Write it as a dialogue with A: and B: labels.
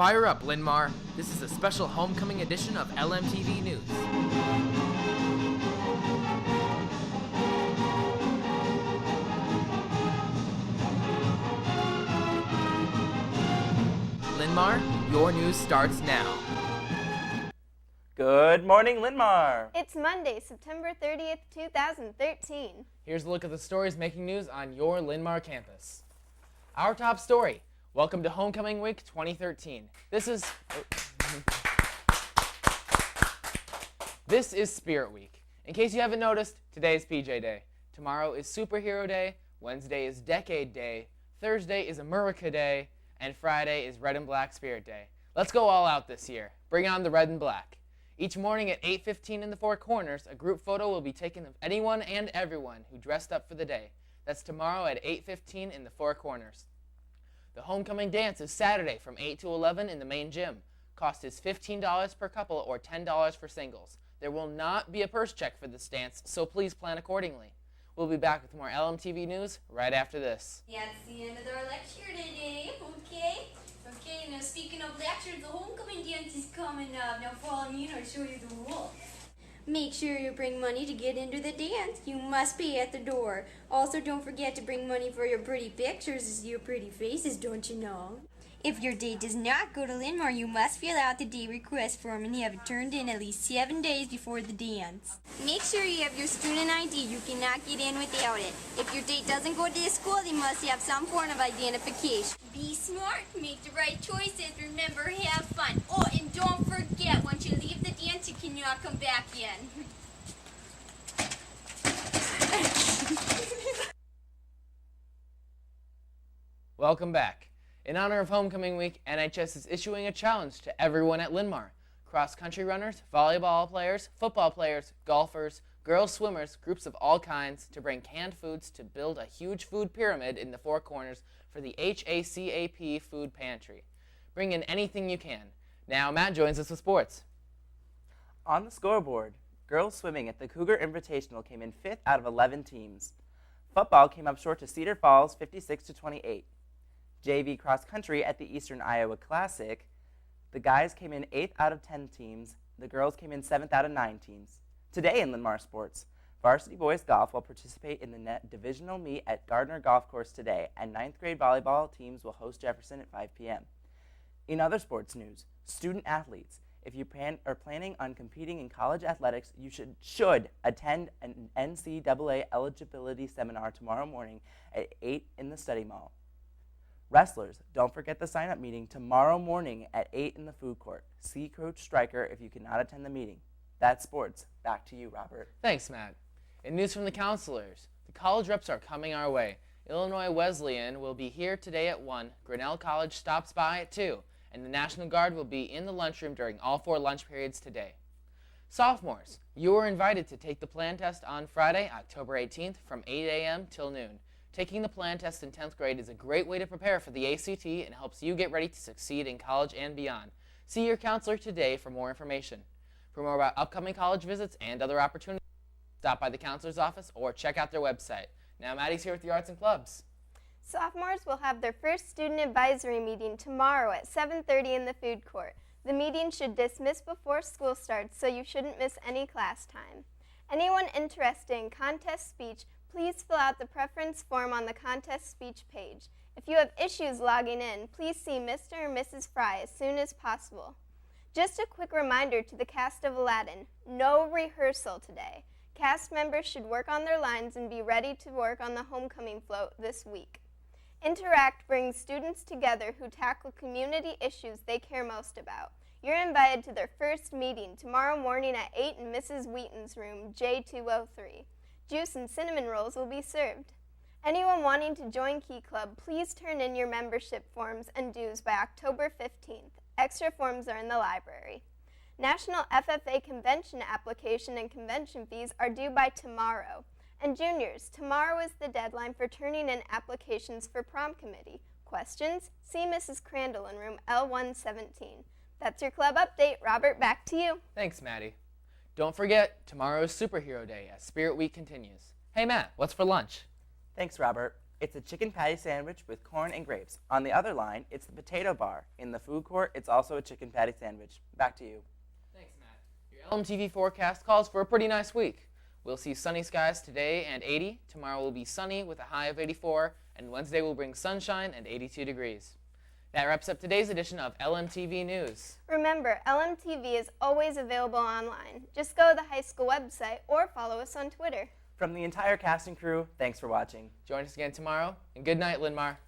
A: Fire up, Linn-Mar. This is a special homecoming edition of Lmtv News. Linn-Mar, your news starts now.
B: Good morning, Linn-Mar.
C: It's Monday, September 30th, 2013.
A: Here's a look at the stories making news on your Linn-Mar campus. Our top story. Welcome to Homecoming Week 2013. This is Spirit Week. In case you haven't noticed, today is PJ Day. Tomorrow is Superhero Day. Wednesday is Decade Day. Thursday is America Day. And Friday is Red and Black Spirit Day. Let's go all out this year. Bring on the red and black. Each morning at 8:15 in the Four Corners, a group photo will be taken of anyone and everyone who dressed up for the day. That's tomorrow at 8:15 in the Four Corners. The homecoming dance is Saturday from 8 to 11 in the main gym. Cost is $15 per couple or $10 for singles. There will not be a purse check for this dance, so please plan accordingly. We'll be back with more Lmtv news right after this.
D: Yeah, it's the end of our lecture today, okay? Okay, now speaking of lectures, the homecoming dance is coming up. Now follow me and I'll show you the rules. Make sure you bring money to get into the dance. You must pay at the door. Also, don't forget to bring money for your pretty pictures as your pretty faces, don't you know? If your date does not go to Linn-Mar, you must fill out the date request form and have it turned in at least 7 days before the dance. Make sure you have your student ID. You cannot get in without it. If your date doesn't go to the school, they must have some form of identification. Be smart, make the right choices, remember, have fun. Oh, and don't forget, once you leave the dance, you cannot come back in.
A: Welcome back. In honor of Homecoming Week, NHS is issuing a challenge to everyone at Linn-Mar. Cross-country runners, volleyball players, football players, golfers, girls swimmers, groups of all kinds to bring canned foods to build a huge food pyramid in the Four Corners for the HACAP Food Pantry. Bring in anything you can. Now Matt joins us with sports.
B: On the scoreboard, girls swimming at the Cougar Invitational came in 5th out of 11 teams. Football came up short to Cedar Falls 56-28. JV cross country at the Eastern Iowa Classic, the guys came in 8th out of 10 teams. The girls came in 7th out of 9 teams. Today in Linn-Mar sports, varsity boys golf will participate in the net divisional meet at Gardner Golf Course today, and 9th grade volleyball teams will host Jefferson at 5 p.m. In other sports news, student athletes, if you are planning on competing in college athletics, you should attend an NCAA eligibility seminar tomorrow morning at 8 in the study mall. Wrestlers, don't forget the sign-up meeting tomorrow morning at 8 in the food court. See Coach Stryker if you cannot attend the meeting. That's sports. Back to you, Robert.
A: Thanks, Matt. In news from the counselors, the college reps are coming our way. Illinois Wesleyan will be here today at 1, Grinnell College stops by at 2, and the National Guard will be in the lunchroom during all 4 lunch periods today. Sophomores, you are invited to take the plan test on Friday, October 18th from 8 a.m. till noon. Taking the plan test in 10th grade is a great way to prepare for the ACT and helps you get ready to succeed in college and beyond. See your counselor today for more information. For more about upcoming college visits and other opportunities, stop by the counselor's office or check out their website. Now Maddie's here with the arts and clubs.
C: Sophomores will have their first student advisory meeting tomorrow at 7:30 in the food court. The meeting should dismiss before school starts, so you shouldn't miss any class time. Anyone interested in contest speech, please fill out the preference form on the contest speech page. If you have issues logging in, please see Mr. or Mrs. Fry as soon as possible. Just a quick reminder to the cast of Aladdin, no rehearsal today. Cast members should work on their lines and be ready to work on the homecoming float this week. Interact brings students together who tackle community issues they care most about. You're invited to their first meeting tomorrow morning at 8 in Mrs. Wheaton's room, J203. Juice and cinnamon rolls will be served. Anyone wanting to join Key Club, please turn in your membership forms and dues by October 15th. Extra forms are in the library. National FFA convention application and convention fees are due by tomorrow. And juniors, tomorrow is the deadline for turning in applications for prom committee. Questions? See Mrs. Crandall in room L117. That's your club update. Robert, back to you.
A: Thanks, Maddie. Don't forget, tomorrow is Superhero Day as Spirit Week continues. Hey, Matt, what's for lunch?
B: Thanks, Robert. It's a chicken patty sandwich with corn and grapes. On the other line, it's the potato bar. In the food court, it's also a chicken patty sandwich. Back to you.
A: Thanks, Matt. Your Lmtv forecast calls for a pretty nice week. We'll see sunny skies today and 80. Tomorrow will be sunny with a high of 84. And Wednesday will bring sunshine and 82 degrees. That wraps up today's edition of Lmtv News.
C: Remember, Lmtv is always available online. Just go to the high school website or follow us on Twitter.
B: From the entire cast and crew, thanks for watching.
A: Join us again tomorrow, and good night, Linn-Mar.